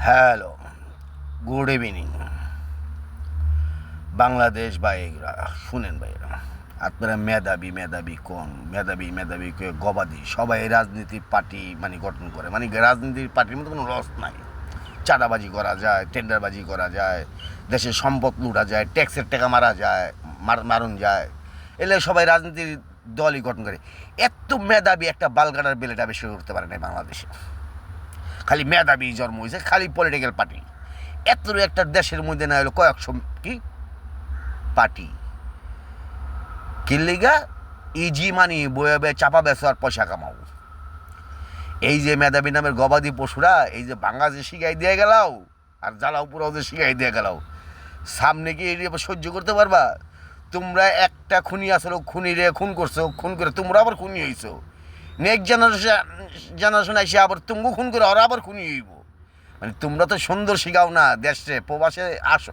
Hello, good evening Bangladesh ভাইরা। শুনেন ভাইরা, আপনারা মেধাবী মেধাবী কোন মেধাবী মেধাবী গবাদি সবাই রাজনীতির পার্টি মানে গঠন করে, মানে রাজনীতির পার্টির মধ্যে কোনো রস নাই। চাঁদাবাজি করা যায়, টেন্ডারবাজি করা যায়, দেশের সম্পদ লুটা যায়, ট্যাক্সের টাকা মারা যায়, মারণ যায়। এলে সবাই রাজনীতির দলই গঠন করে। এত মেধাবী একটা বালগাড়ার বেলেট আবিষ্কার করতে পারে না বাংলাদেশে। খালি মেধাবী জন্ম হয়েছে, খালি পলিটিক্যাল পার্টি। এত একটা দেশের মধ্যে না হলো কয়েকশো কি পার্টি। কিল্লিগা ইজি মানি বয়ে চাপা বেসো আর পয়সা কামাও। এই যে মেধাবী নামের গবাদি পশুরা এই যে বাংলা যে শিখাই দিয়ে গেলাও আর জ্বালাও পুরাও যে শিখাই দিয়ে গেলাও, সামনে কি এই সহ্য করতে পারবা? তোমরা একটা খুনি আসলো, খুনিরে খুন করছো, খুন করে তোমরা আবার খুনি হইছো। নেক্সট জেনারেশন এসে আবার তুমি খুন করে ওরা আবার খুনি হইব। মানে তোমরা তো সুন্দর শিখাও না, দেশে প্রবাসে আস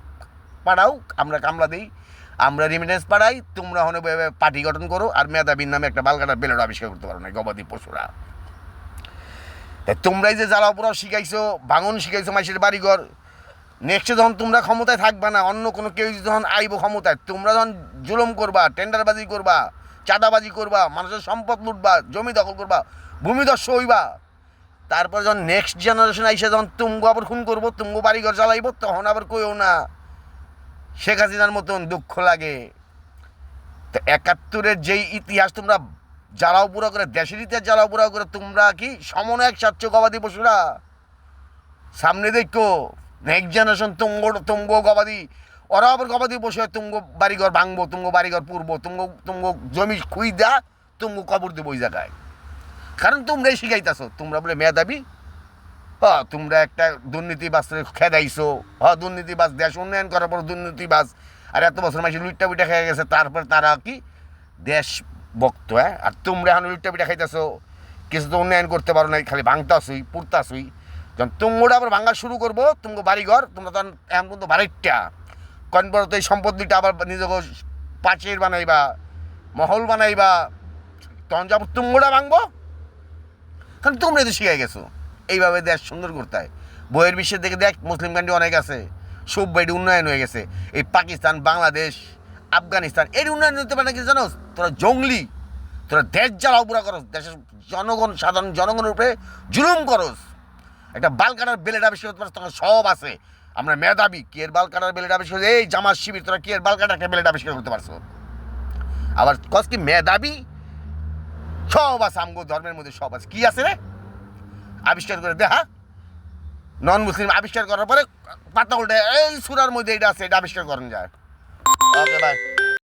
পাঠাও, আমরা কামলা দিই, আমরা রিমিটেন্স পাঠাই, তোমরা হনে পার্টি গঠন করো আর মেধাবীর নামে একটা বালকাটার বেলেট আবিষ্কার করতে পারো না গবাদি পশুরা। তাই তোমরাই যে জ্বালাও পোড়াও শিখাইছো, ভাঙন শিখাইছো মাইসের বাড়িঘর, নেক্সটে যখন তোমরা ক্ষমতায় থাকবা না, অন্য কোনো কেউ যখন আইব ক্ষমতায়, তোমরা যখন জুলুম করবা, টেন্ডারবাজি করবা, চাঁদাবাজি করবা, মানুষের সম্পদ লুটবা, জমি দখল করবা, ভূমিদস্য হইবা, তারপর যখন নেক্সট জেনারেশন আইসে যখন তুমগো আবার খুন করবো, তুমগো বাড়িঘর জ্বালাইব, তখন আবার কইও না শেখ হাসিনার মতন দুঃখ লাগে। তো ৭১-এর যেই ইতিহাস তোমরা জ্বালাও পুরা করে, দেশের ইতিহাস জ্বালাও পুরা করে, তোমরা কি সমন্বয়ক চাচ্ছ গবাদি পশুরা? সামনে দেখো নেক্সট জেনারেশন তুমগো গবাদি, ওরা আবার গবাদি পশু তুমগো বাড়িঘর ভাঙবো, তুমগো বাড়িঘর পুরবো, তুমগো জমি খুই দা তুমগো কবর দেবো ওই জায়গায়। কারণ তোমরাই শিখাইতেছো, তোমরা বলে মেধাবী, তোমরা একটা দুর্নীতিবাজ খেদাইছো, দুর্নীতিবাজ, দেশ উন্নয়ন করার পর দুর্নীতিবাজ, আর এত বছর মাসে লুটটা পিঠা খেয়ে গেছে, তারপর তারা কি দেশ ভক্ত। আর তোমরা এখন লুটটা পিঠা খাইতেছো, কিছু তো উন্নয়ন করতে পারো না, খালি ভাঙতাছুই পুড়তাছুই। যখন তোমরা আবার ভাঙা শুরু করবো তোমাকে বাড়িঘর, তোমরা তখন এখন পর্যন্ত বাড়িটা কনপর তো এই সম্পত্তিটা আবার নিজেকে পাঁচের বানাইবা, মহল বানাইবা, তখন যাবো তোমরা ভাঙবো। কারণ তোমরা তো শিখাই গেছো এইভাবে দেশ সুন্দর করতে হয়। বইয়ের বিশ্বের দিকে দেখ, মুসলিম কান্ট্রি অনেক আছে, সব বাইটি উন্নয়ন হয়ে গেছে। এই পাকিস্তান, বাংলাদেশ, আফগানিস্তান এর উন্নয়ন হতে পারে না কি জানোস? তোরা জঙ্গলি, তোরা দেশ জ্বালাও পুরা করস, দেশের জনগণ, সাধারণ জনগণের উপরে জুলুম করস। একটা বাল কাটার বেলেট আবিষ্কার করতে পারস, তখন সব আছে। আমরা মেধাবী, কি এর বাল কাটার বেলেট আবিষ্কার, এই জামাত শিবির, তোরা কি এর বাল কাটার একটা বেলেট আবিষ্কার করতে পারছো? আবার কস কি মেধাবী, সব আছে আমগো ধর্মের মধ্যে, সব আছে। কি আছে রে আবিষ্কার করে দেখা? নন মুসলিম আবিষ্কার করার পরে পাতা উল্টে এই সুরার মধ্যে এটা আছে, এটা আবিষ্কার করেন যায়। Okay bye.